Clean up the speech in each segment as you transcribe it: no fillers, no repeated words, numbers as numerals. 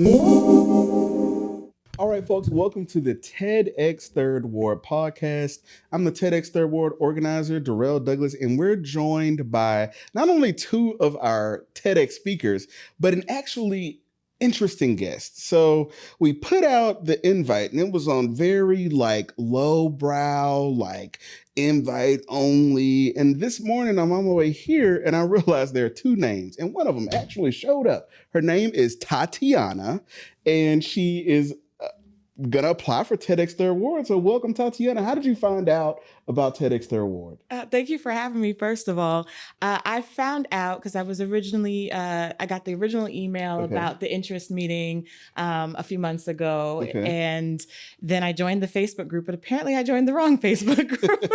All right, folks, welcome to the TEDx Third Ward podcast. I'm the TEDx Third Ward organizer, Durrel Douglas, and we're joined by not only two of our TEDx speakers, but an actually interesting guest. So we put out the invite and it was on very lowbrow, invite only. And this morning I'm on my way here and I realized there are two names and one of them actually showed up. Her name is Tatiana and she is gonna apply for TEDx Third Ward. So welcome, Tatiana. How did you find out about TEDx Third Ward? Thank you for having me, first of all. I found out because I was originally, I got the original email about the interest meeting a few months ago. And then I joined the Facebook group, but apparently I joined the wrong Facebook group.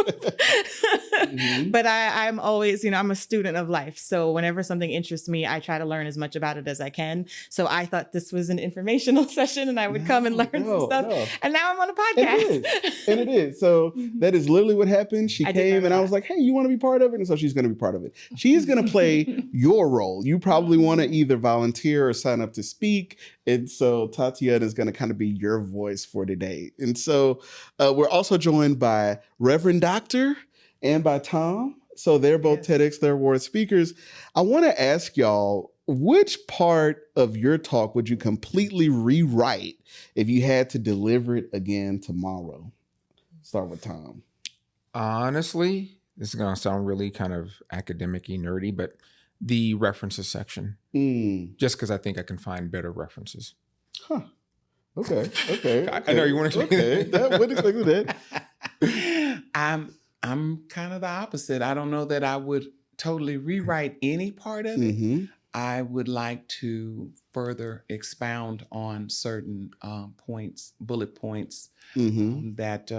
But I'm always, I'm a student of life. So whenever something interests me, I try to learn as much about it as I can. So I thought this was an informational session and I would come and learn some stuff. And now I'm on a podcast. And it is. So that is literally what happened. She came and I was like, hey, you want to be part of it? And so she's going to be part of it. She's going to play your role. You probably want to either volunteer or sign up to speak. And so Tatiana is going to kind of be your voice for today. And so we're also joined by Reverend Doctor and by Tom. So they're both TEDx Third Ward speakers. I want to ask y'all, which part of your talk would you completely rewrite if you had to deliver it again tomorrow? Start with Tom. Honestly, this is going to sound really kind of academic-y, nerdy, but the references section, just because I think I can find better references. Huh. Okay. I know you want to explain that. What expected that? I'm kind of the opposite. I don't know that I would totally rewrite any part of it. I would like to further expound on certain points, bullet points that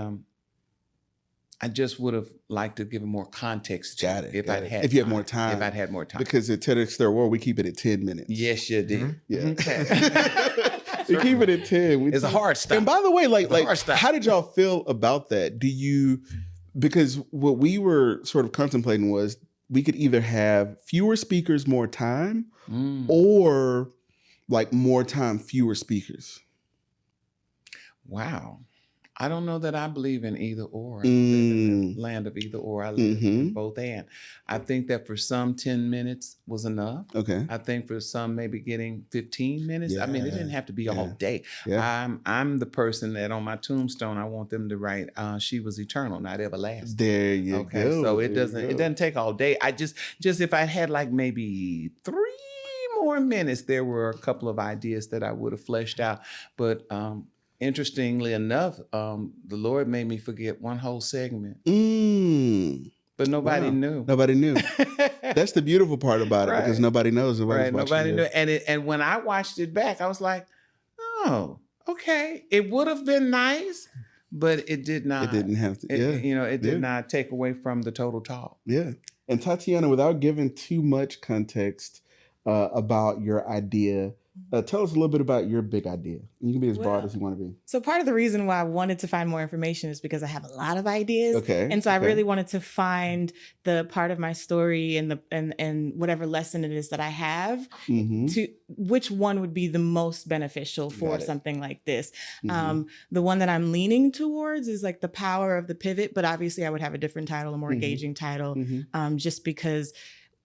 I just would have liked to give it more context to if I'd had more time. If I'd had more time. Because at TEDx Third Ward, we keep it at 10 minutes. Yes, you did. Yeah. We keep it at 10. It's a hard stop. And by the way, how did y'all feel about that? Because what we were sort of contemplating was we could either have fewer speakers, more time, or more time, fewer speakers. Wow. I don't know that I believe in either or. I live in the land of either or. I live in both and. I think that for some 10 minutes was enough. Okay. I think for some maybe getting 15 minutes. Yeah. I mean, it didn't have to be all day. Yeah. I'm the person that on my tombstone I want them to write she was eternal, not everlasting. There you go. So it doesn't take all day. I just if I had maybe 3 more minutes, there were a couple of ideas that I would have fleshed out. But interestingly enough, the Lord made me forget one whole segment. But nobody knew. Nobody knew. That's the beautiful part about it, because nobody knows. Nobody knew. And when I watched it back, I was like, oh, okay. It would have been nice, but it did not. It didn't have to. It did not take away from the total talk. Yeah. And Tatiana, without giving too much context about your idea, tell us a little bit about your big idea. You can be as broad as you want to be. So part of the reason why I wanted to find more information is because I have a lot of ideas. Okay. And so I really wanted to find the part of my story and whatever lesson it is that I have to which one would be the most beneficial for something like this. The one that I'm leaning towards is the power of the pivot, but obviously I would have a different title, a more engaging title, just because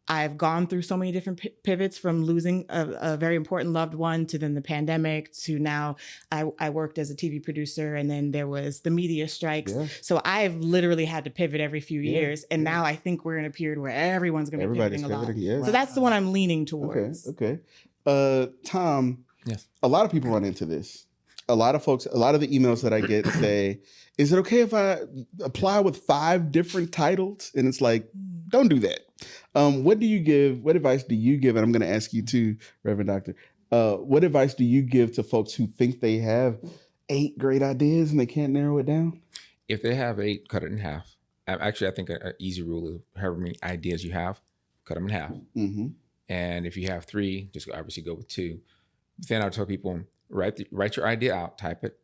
I've gone through so many different pivots, from losing a very important loved one to then the pandemic to now I worked as a TV producer, and then there was the media strikes. So I've literally had to pivot every few years. And now I think we're in a period where everyone's going to be pivoting a lot. So that's the one I'm leaning towards. Okay. Tom, yes. A lot of people run into this. A lot of folks, a lot of the emails that I get say, is it okay if I apply with 5 different titles? And it's like, don't do that. What advice do you give? And I'm going to ask you too, Reverend Doctor. What advice do you give to folks who think they have 8 great ideas and they can't narrow it down? If they have 8, cut it in half. Actually, I think an easy rule is however many ideas you have, cut them in half. And if you have 3, just obviously go with 2. Then I tell people, write your idea out, type it,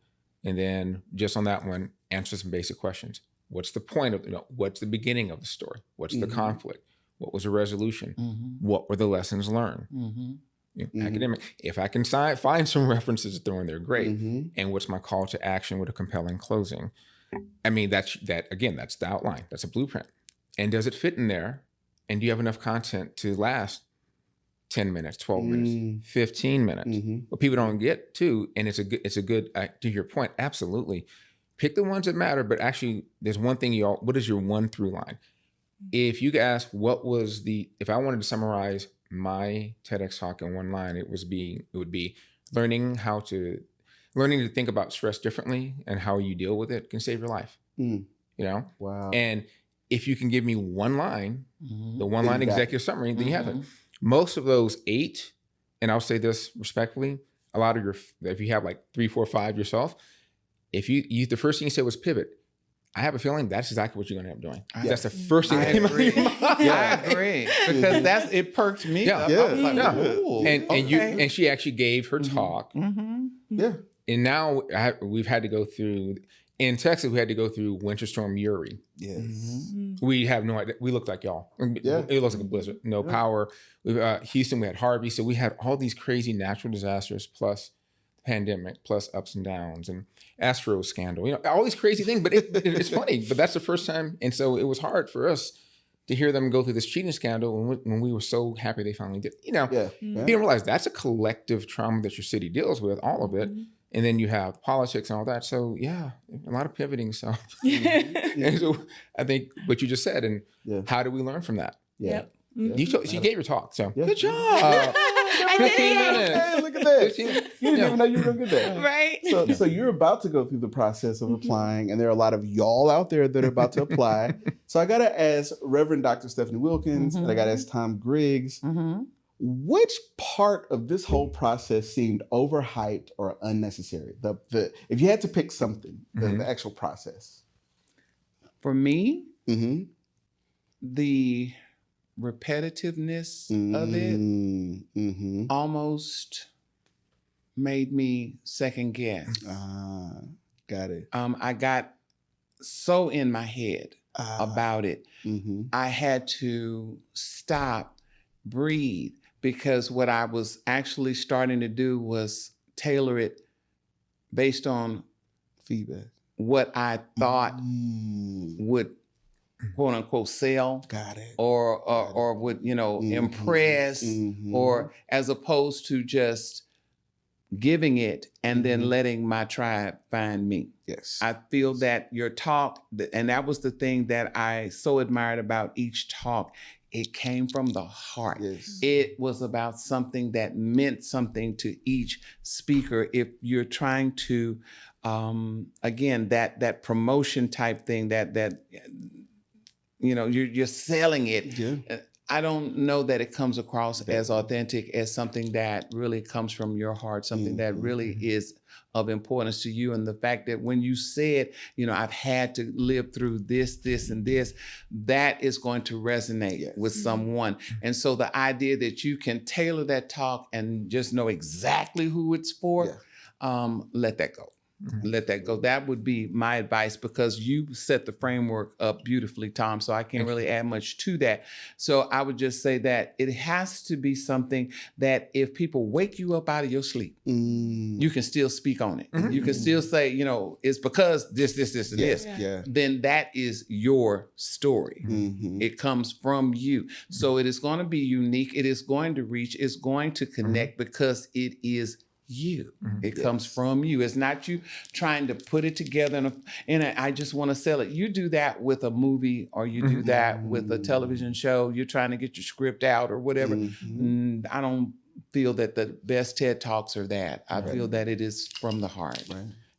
and then just on that one, answer some basic questions. What's the point of, what's the beginning of the story? What's the conflict? What was the resolution? What were the lessons learned? academic. If I can find some references to throw in there, great. And what's my call to action with a compelling closing? I mean, that's the outline. That's a blueprint. And does it fit in there? And do you have enough content to last 10 minutes, 12 minutes, 15 minutes? What people don't get too, and it's a good to your point, absolutely. Pick the ones that matter, but actually there's one thing what is your one through line? If you could ask if I wanted to summarize my TEDx talk in one line, it would be learning to think about stress differently and how you deal with it can save your life. Wow. And if you can give me one line, the one line executive summary, then you have it. Most of those 8, and I'll say this respectfully, a lot of if you have like 3, 4, 5 yourself, if you the first thing you said was pivot, I have a feeling that's exactly what you're going to end up doing. That's the first thing that came out of your mind. I agree. Because it perked me up. I was like, and she actually gave her talk. Yeah. And now we've had to go through, in Texas, we had to go through Winter Storm Uri. Yes. We have no idea. We looked like y'all. It looks like a blizzard. No power. Houston, we had Harvey. So we had all these crazy natural disasters plus pandemic, plus ups and downs, and Astro scandal. All these crazy things. But it's funny. But that's the first time. And so it was hard for us to hear them go through this cheating scandal when we were so happy they finally did. You didn't realize that's a collective trauma that your city deals with, all of it. And then you have politics and all that. So a lot of pivoting. So, and so I think what you just said, and how do we learn from that? She gave your talk. So good job. 15 minutes. Hey, look at that. You didn't even know you were going to get that. Right. So you're about to go through the process of applying, and there are a lot of y'all out there that are about to apply. So I got to ask Reverend Dr. Stephanie Wilkins, and I got to ask Tom Griggs, which part of this whole process seemed overhyped or unnecessary? If you had to pick something, the actual process. For me, the repetitiveness of it almost made me second guess. Got it. I got so in my head about it. I had to stop, breathe, because what I was actually starting to do was tailor it based on feedback, what I thought would quote unquote sell. Got it. Or would, impress, or as opposed to just giving it and then letting my tribe find me. Yes. I feel that your talk, and that was the thing that I so admired about each talk, it came from the heart. Yes. It was about something that meant something to each speaker. If you're trying to, again, that promotion type thing, that you're selling it. Yeah. I don't know that it comes across as authentic as something that really comes from your heart, something that really is of importance to you. And the fact that when you said, I've had to live through this, and this, that is going to resonate with someone. And so the idea that you can tailor that talk and just know exactly who it's for, let that go. Let that go. That would be my advice, because you set the framework up beautifully, Tom. So I can't really add much to that. So I would just say that it has to be something that if people wake you up out of your sleep, you can still speak on it. You can still say, it's because this, and this. Yeah. Then that is your story. It comes from you. So it is going to be unique. It is going to reach. It's going to connect because it is you. It comes from you. It's not you trying to put it together I just want to sell it. You do that with a movie, or you do that with a television show. You're trying to get your script out or whatever. I don't feel that the best TED Talks are that. I feel that it is from the heart.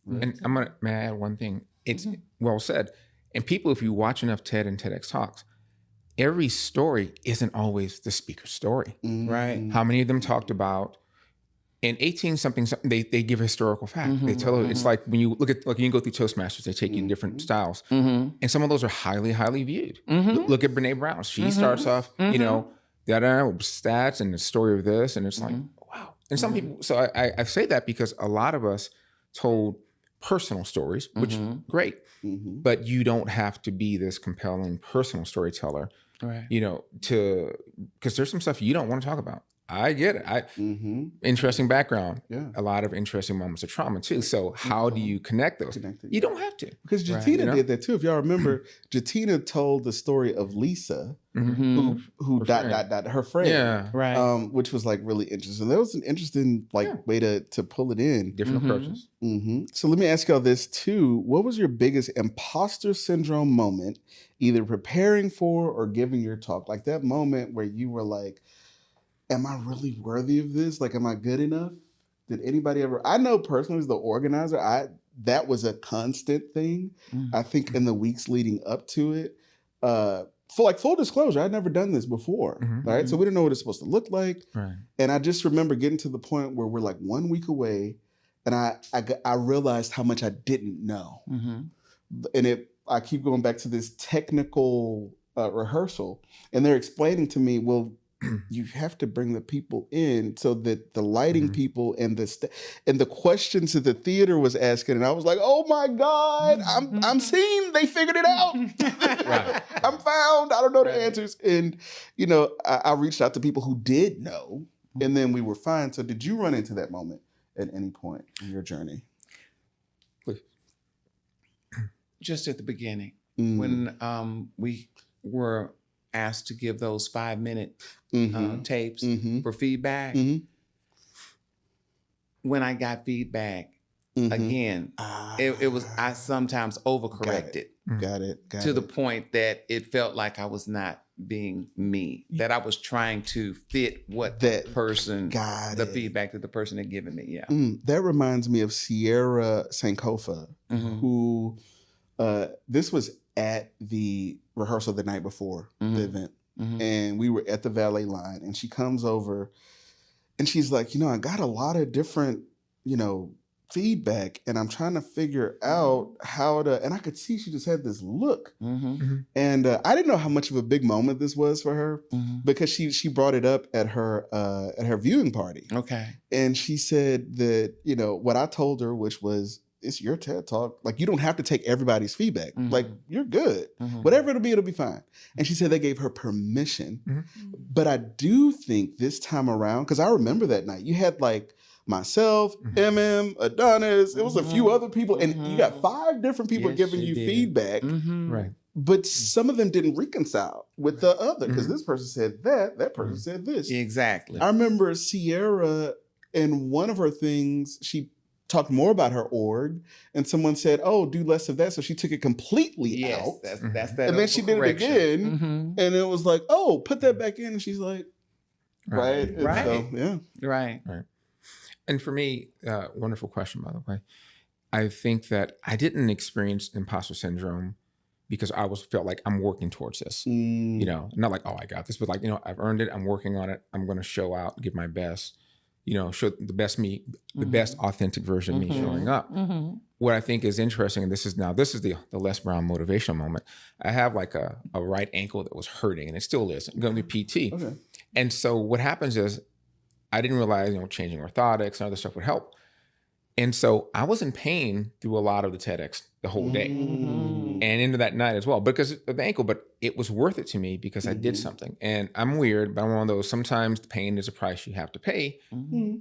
And may I add one thing? It's well said. And people, if you watch enough TED and TEDx Talks, every story isn't always the speaker's story. Right. How many of them talked about in 18-something, they give a historical fact. They tell it's like when you look at, you can go through Toastmasters, they take you in different styles. And some of those are highly, highly viewed. Look at Brene Brown. She starts off, stats and the story of this. And it's like, wow. And some people, so I say that because a lot of us told personal stories, which great, but you don't have to be this compelling personal storyteller, right? Because there's some stuff you don't want to talk about. I get it. Interesting background. Yeah. A lot of interesting moments of trauma too. So how do you connect those? You don't have to. Because Jatina did that too. If y'all remember, Jatina told the story of Lisa, who her friend. Yeah. Right. Which was like really interesting. That was an interesting way to pull it in. Different approaches. So let me ask y'all this too. What was your biggest imposter syndrome moment, either preparing for or giving your talk? Like that moment where you were like, am I really worthy of this? Like, am I good enough? Did anybody ever? I know personally as the organizer, that was a constant thing. I think in the weeks leading up to it. For like full disclosure, I'd never done this before, right? So we didn't know what it's supposed to look like. Right. And I just remember getting to the point where we're like 1 week away, and I realized how much I didn't know. And I keep going back to this technical rehearsal, and they're explaining to me, well, you have to bring the people in so that the lighting people and the questions that the theater was asking, and I was like, oh my God, I'm seen. They figured it out. Right. I'm found. I don't know the answers. And I reached out to people who did know, and then we were fine. So did you run into that moment at any point in your journey? Just at the beginning, when we were asked to give those 5-minute tapes for feedback. When I got feedback, again, it was, I sometimes overcorrected. Got it. To the point that it felt like I was not being me, that I was trying to fit what that person, the feedback that the person had given me. Yeah. That reminds me of Sierra Sankofa, who, this was at the rehearsal the night before the event. And we were at the valet line, and she comes over and she's like, I got a lot of different, feedback, and I'm trying to figure out how to, and I could see she just had this look. And I didn't know how much of a big moment this was for her because she brought it up at her viewing party. Okay. And she said that, what I told her, which was, it's your TED Talk. Like, you don't have to take everybody's feedback. Like, you're good. Whatever it'll be fine. And she said they gave her permission. But I do think this time around, because I remember that night, you had like myself, Adonis, it was a few other people, and you got 5 different people giving you feedback. Right. But some of them didn't reconcile with the other, because this person said that person said this. Exactly. I remember Sierra, in one of her things, she talked more about her org, and someone said, oh, do less of that. So she took it completely out. That's that. And then she did it again, and it was like, oh, put that back in. And she's like, right. So, yeah. Right. And for me, wonderful question, by the way. I think that I didn't experience imposter syndrome because I felt like I'm working towards this. Not like, oh, I got this, but like, I've earned it. I'm working on it. I'm going to show out, give my best. Show the best me, the best authentic version of me showing up. What I think is interesting, and this is the Les Brown motivational moment. I have like a right ankle that was hurting, and it still is. I'm going to be PT. Okay. And so what happens is, I didn't realize, changing orthotics and other stuff would help. And so I was in pain through a lot of the TEDx the whole day and into that night as well because of the ankle, but it was worth it to me because I did something. And I'm weird, but I'm one of those, sometimes the pain is a price you have to pay,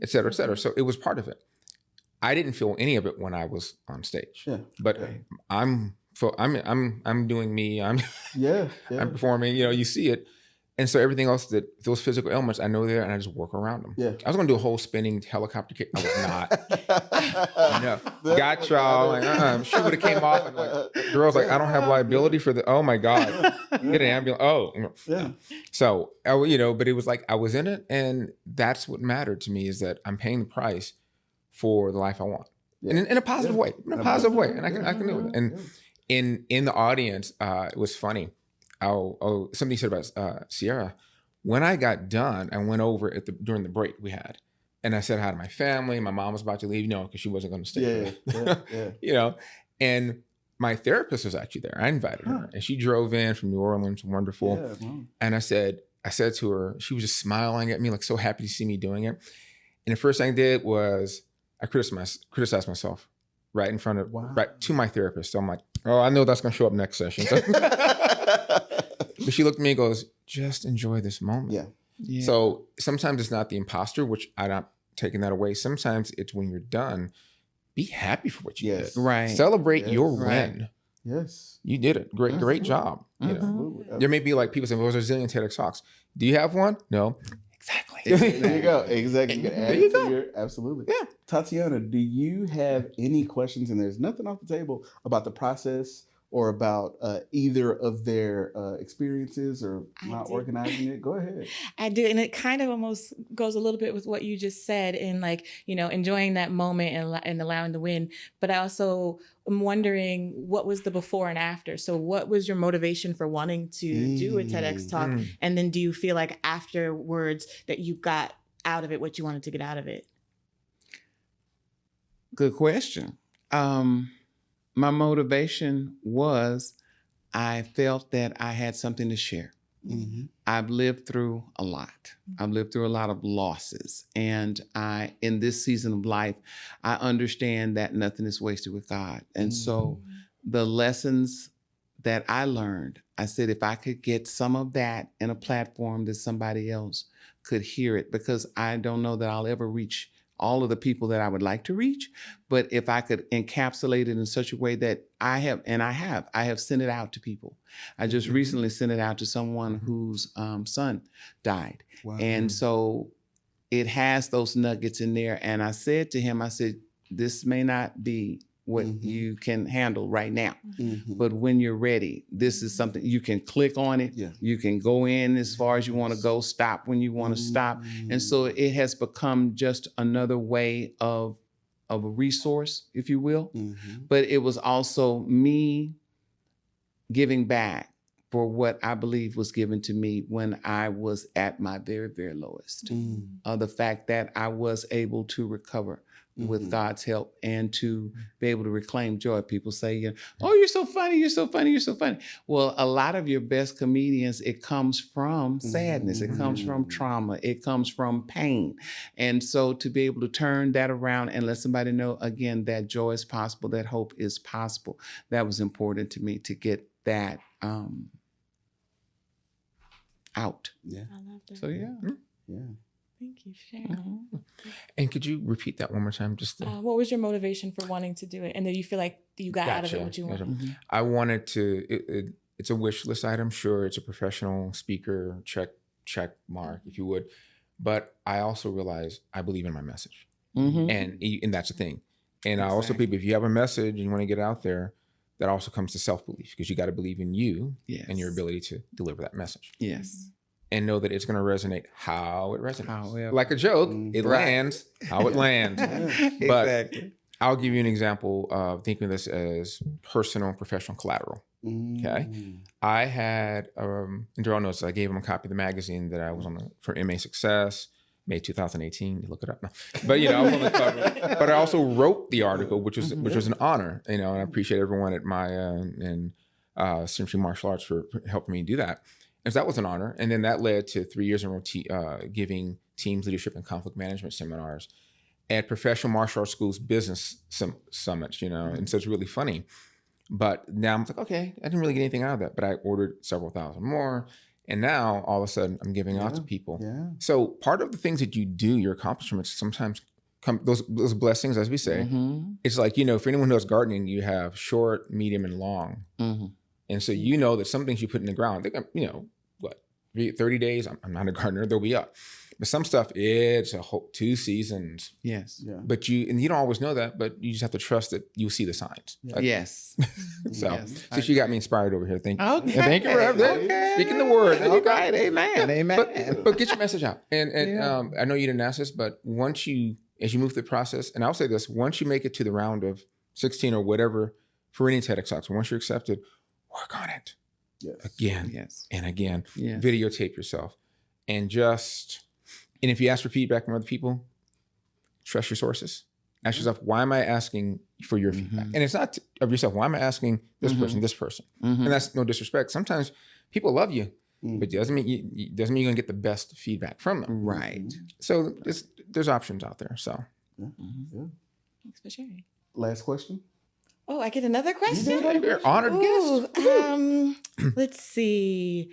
et cetera, et cetera. So it was part of it. I didn't feel any of it when I was on stage, but I'm doing me. I'm performing, you see it. And so everything else, those physical ailments, I know there, and I just work around them. Yeah. I was going to do a whole spinning helicopter kick. I was not. Got y'all. She would have came off and like, girls like, I don't have liability for the, oh my God. Get an ambulance. Oh. Yeah. So, but it was like, I was in it. And that's what mattered to me is that I'm paying the price for the life I want. And in a positive way. In a positive way. And I can do it. And in the audience, it was funny. Somebody said about Sierra. When I got done, I went over during the break we had, and I said hi to my family. My mom was about to leave, because she wasn't going to stay. And my therapist was actually there. I invited her, and she drove in from New Orleans, wonderful. Yeah, wow. And I said to her, she was just smiling at me, like so happy to see me doing it. And the first thing I did was I criticized myself right in front of, right to my therapist. So I'm like, oh, I know that's going to show up next session. But she looked at me and goes, just enjoy this moment. Yeah. Yeah. So sometimes it's not the imposter, which I'm not taking that away. Sometimes it's when you're done, be happy for what you did. Right. Celebrate your Right. win. Yes. You did it. Great job. You know? Absolutely. There may be like people saying, well, there's a zillion TEDx talks. Do you have one? No. Exactly. There you go. Exactly. You can add There you it to go. your, absolutely. Yeah. Tatiana, do you have any questions? And there's nothing off the table about the process or about either of their experiences or not organizing it. Go ahead. I do. And it kind of almost goes a little bit with what you just said in like, you know, enjoying that moment and allowing the win. But I also am wondering what was the before and after? So what was your motivation for wanting to do a TEDx talk? And then do you feel like afterwards that you got out of it what you wanted to get out of it? Good question. My motivation was I felt that I had something to share. I've lived through a lot. I've lived through a lot of losses. And in this season of life, I understand that nothing is wasted with God. And so the lessons that I learned, I said, if I could get some of that in a platform that somebody else could hear it, because I don't know that I'll ever reach all of the people that I would like to reach. But if I could encapsulate it in such a way that I have sent it out to people. I just recently sent it out to someone whose son died. Wow. And so it has those nuggets in there. And I said to him, I said, this may not be what you can handle right now. But when you're ready, this is something you can click on it. Yeah. You can go in as far as you want to go, stop when you want to stop. And so it has become just another way of a resource, if you will. But it was also me giving back for what I believe was given to me when I was at my very, very lowest. The fact that I was able to recover with God's help and to be able to reclaim joy. People say, oh, you're so funny, you're so funny, you're so funny. Well, a lot of your best comedians, it comes from sadness. It comes from trauma. It comes from pain. And so to be able to turn that around and let somebody know, again, that joy is possible, that hope is possible, that was important to me to get that out. Yeah. I love that. So, yeah. Thank you for sharing. And could you repeat that one more time? Just what was your motivation for wanting to do it? And then you feel like you got out of it what you wanted? I wanted to, it's a wish list item. Sure, it's a professional speaker, check mark, if you would. But I also realized I believe in my message. And that's the thing. And I also believe if you have a message and you want to get it out there, that also comes to self-belief, because you got to believe in you and your ability to deliver that message. And know that it's going to resonate how it resonates. Like a joke, it lands how it lands. But I'll give you an example of thinking of this as personal and professional collateral. Okay. I had, and Durrel knows, I gave him a copy of the magazine that I was on for MA Success, May 2018. You look it up now. But I was on the cover. But I also wrote the article, which was an honor. And I appreciate everyone at Maya and Century Martial Arts for helping me do that. And so that was an honor. And then that led to 3 years in a row giving teams leadership and conflict management seminars at professional martial arts schools business summits, and so it's really funny. But now I'm like, okay, I didn't really get anything out of that, but I ordered several thousand more. And now all of a sudden I'm giving out to people. So part of the things that you do, your accomplishments sometimes come, those blessings, as we say, it's like, for anyone who does gardening, you have short, medium, and long. And so that some things you put in the ground, they got, 30 days, I'm not a gardener, they'll be up. But some stuff, it's a whole 2 seasons. Yes. Yeah. But you don't always know that, but you just have to trust that you'll see the signs. Yeah. Yes. So she got me inspired over here. Thank you. Okay. Thank you for speaking the word. Right. Amen. Amen. But get your message out. And I know you didn't ask this, but as you move through the process, and I'll say this, once you make it to the round of 16 or whatever for any TEDx talks, once you're accepted, work on it. Again and again. Videotape yourself. And if you ask for feedback from other people, trust your sources. Ask yourself, why am I asking for your feedback? And it's not of yourself. Why am I asking this person? And that's no disrespect. Sometimes people love you, but it doesn't mean you're going to get the best feedback from them. Right. So there's options out there. So Thanks for sharing. Last question. Oh, I get another question? You're honored guest. Let's see.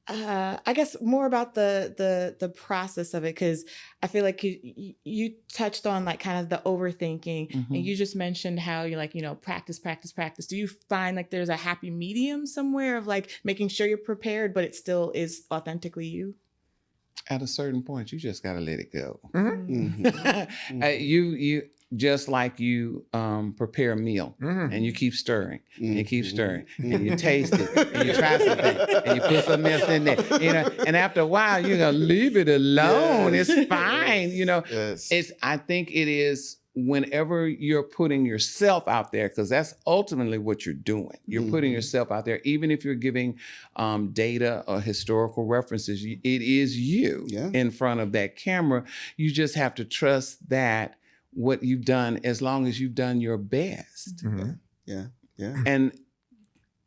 I guess more about the process of it, because I feel like you touched on like kind of the overthinking, Mm-hmm. and you just mentioned how you're like, practice. Do you find like there's a happy medium somewhere of like making sure you're prepared, but it still is authentically you? At a certain point, you just got to let it go. Mm-hmm. Mm-hmm. You just like you prepare a meal, Mm-hmm. and you keep stirring, and you keep stirring, Mm-hmm. and you taste it, and you try something, and you put something else in there, and after a while, you're gonna leave it alone. Yes. It's fine, Yes. I think it is whenever you're putting yourself out there, because that's ultimately what you're doing. You're putting yourself out there, even if you're giving data or historical references. It is you in front of that camera. You just have to trust that what you've done, as long as you've done your best. Mm-hmm. Yeah. And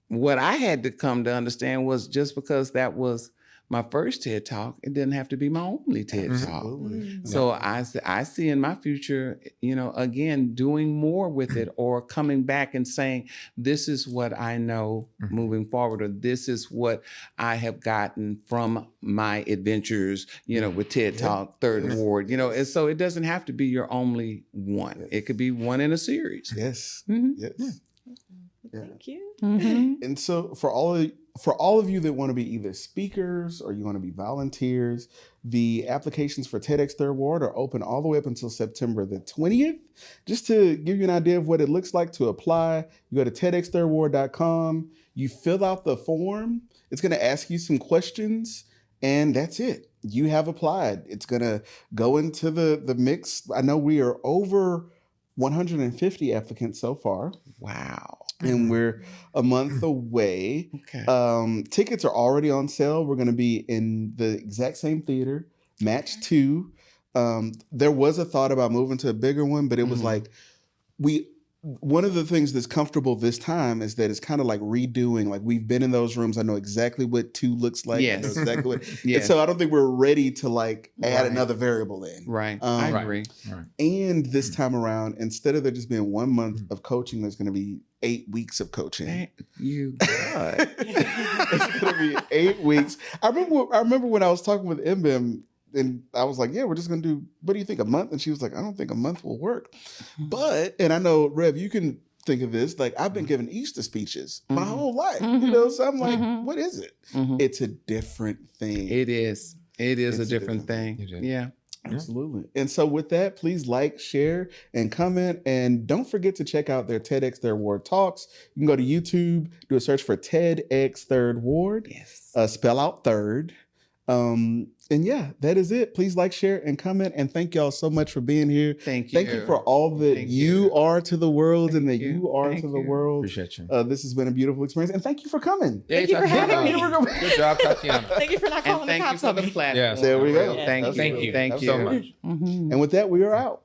what I had to come to understand was, just because that was my first TED Talk, it didn't have to be my only TED Talk. Absolutely. So I see in my future, again, doing more with it, or coming back and saying, this is what I know moving forward, or this is what I have gotten from my adventures, with TED Talk, Third Ward, and so it doesn't have to be your only one. It could be one in a series. Yes. Mm-hmm. Yes. Yeah. Thank you. Mm-hmm. And so for all of you that want to be either speakers or you want to be volunteers, the applications for TEDx Third Ward are open all the way up until September the 20th. Just to give you an idea of what it looks like to apply, you go to TEDxThirdWard.com, you fill out the form, it's going to ask you some questions, and that's it. You have applied. It's going to go into the mix. I know we are over 150 applicants so far. Wow. And we're a month away. Okay. Tickets are already on sale. We're going to be in the exact same theater, Match 2. There was a thought about moving to a bigger one, but it was like, one of the things that's comfortable this time is that it's kind of like redoing. Like, we've been in those rooms. I know exactly what 2 looks like. Yes. I know exactly what. Yes. And so I don't think we're ready to like add Right. another variable in. Right. I Right. agree. Right. And this time around, instead of there just being 1 month of coaching, there's going to be 8 weeks of coaching. Thank you, God. It's going to be 8 weeks. I remember when I was talking with MBM, and I was like, yeah, we're just going to do, what do you think, a month? And she was like, I don't think a month will work. But, and I know, Rev, you can think of this, like, I've been giving Easter speeches my whole life, so I'm like, what is it? It's a different thing. It is. It is It's a different thing. It is. Yeah. Absolutely. And so with that, please like, share, and comment. And don't forget to check out their TEDx Third Ward talks. You can go to YouTube, do a search for TEDx Third Ward. Yes. Spell out third. And yeah, that is it. Please like, share, and comment. And thank y'all so much for being here. Thank you. Thank you for all that Thank you you. are to the world Thank and that you. you are Thank to the you. world. Appreciate you. This has been a beautiful experience. And thank you for coming. Yeah, Thank you for having me. Good job, Tatiana. Thank you for not And calling the thank you cops for on the me. platform. Yes. There we go. Yeah. Thank you. Absolutely. Thank you Thank you so much. And with that, we are out.